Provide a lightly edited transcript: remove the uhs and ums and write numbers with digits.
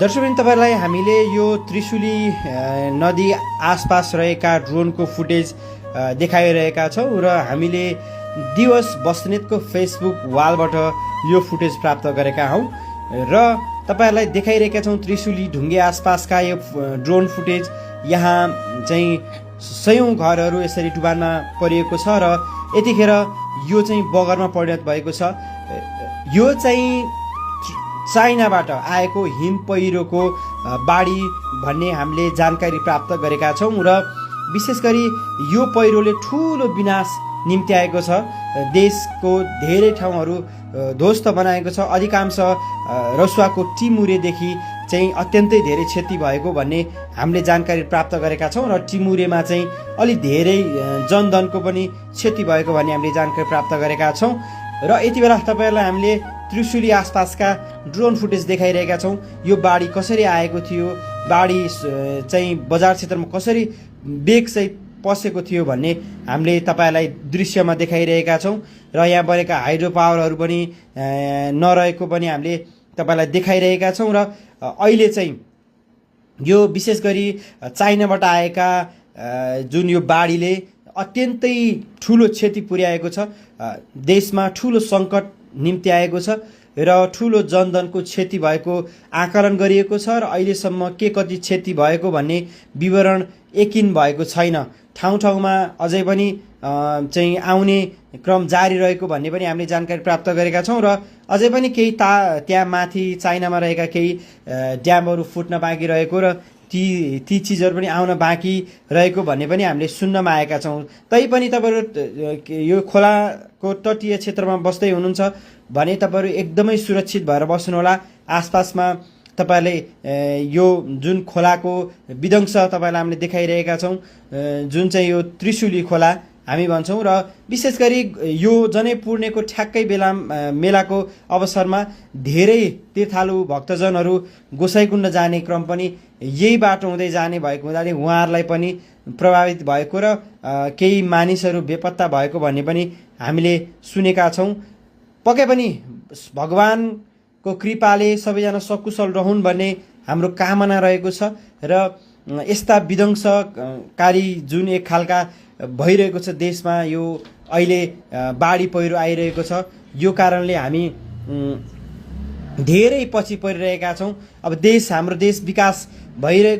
दर्शकवृन्द, तपाईलाई हामीले यो त्रिशुली नदी आसपास रहेका ड्रोनको फुटेज देखाइरहेका छौँ र हामीले दिवस बस्नेतको फेसबुक वालबाट यो फुटेज प्राप्त गरेका हौँ र तपाईहरूलाई देखाइरहेका छौँ त्रिशुली ढुङ्गे आसपासका यो ड्रोन फुटेज। यहाँ चाहिँ सयौँ घरहरू यसरी डुबानमा परिएको छ र यतिखेर यो चाहिँ बगरमा परिणत भएको छ। यो चाहिँ चाइनाबाट आएको हिम पहिरोको बाढी भन्ने हामीले जानकारी प्राप्त गरेका छौँ र विशेष गरी यो पहिरोले ठुलो विनाश निम्त्याएको छ। देशको धेरै ठाउँहरू ध्वस्त बनाएको छ। अधिकांश रसुवाको टिमुरेदेखि चाहिँ अत्यन्तै धेरै क्षति भएको भन्ने हामीले जानकारी प्राप्त गरेका छौँ र टिमुरेमा चाहिँ अलि धेरै जनधनको पनि क्षति भएको भन्ने हामीले जानकारी प्राप्त गरेका छौँ र यति बेला तपाईँहरूलाई हामीले त्रिशुली आसपासका ड्रोन फुटेज देखाइरहेका छौँ। यो बाढी कसरी आएको थियो, बाढी चाहिँ बजार क्षेत्रमा कसरी बेगसहित पसेको थियो भन्ने हामीले तपाईँलाई दृश्यमा देखाइरहेका छौँ र यहाँ बनेका हाइड्रो पावरहरू पनि नरहेको पनि हामीले तपाईँलाई देखाइरहेका छौँ र अहिले चाहिँ यो विशेष गरी चाइनाबाट आएका जुन यो बाढीले अत्यन्तै ठुलो क्षति पुर्याएको छ। देशमा ठुलो सङ्कट निम्त्याएको छ र ठुलो जनधनको क्षति भएको आकलन गरिएको छ र अहिलेसम्म के कति क्षति भएको भन्ने विवरण यकिन भएको छैन। ठाउँ ठाउँमा अझै पनि चाहिँ आउने क्रम जारी रहेको भन्ने पनि हामीले जानकारी प्राप्त गरेका छौँ र अझै पनि केही त्यहाँ माथि चाइनामा रहेका केही ड्यामहरू फुट्न बाँकी रहेको र ती चिजहरू पनि आउन बाँकी रहेको भन्ने पनि हामीले सुन्नमा आएका छौँ। तैपनि तपाईँहरू यो खोलाको तटीय क्षेत्रमा बस्दै हुनुहुन्छ भने तपाईँहरू एकदमै सुरक्षित भएर बस्नुहोला। आसपासमा तपाईँहरूले यो जुन खोलाको विध्वंस तपाईँलाई हामीले देखाइरहेका छौँ, जुन चाहिँ यो त्रिशुली खोला हामी भन्छौँ र विशेष गरी यो जनै पूर्णेको ठ्याक्कै मेलाको अवसरमा धेरै तीर्थालु भक्तजनहरू गोसाइकुण्ड जाने क्रम पनि यही बाटो हुँदै जाने भएको हुनाले उहाँहरूलाई पनि प्रभावित भएको र केही मानिसहरू बेपत्ता भएको भन्ने पनि हामीले सुनेका छौँ। पक्कै पनि भगवानको कृपाले सबैजना सकुशल रहन् भन्ने हाम्रो कामना रहेको छ र यस्ता विध्वंसकारी जुन एक खालका भइरहेको छ देशमा, यो अहिले बाढी पहिरो आइरहेको छ, यो कारणले हामी धेरै पछि परिरहेका छौँ। अब हाम्रो देश विकास भइरहेको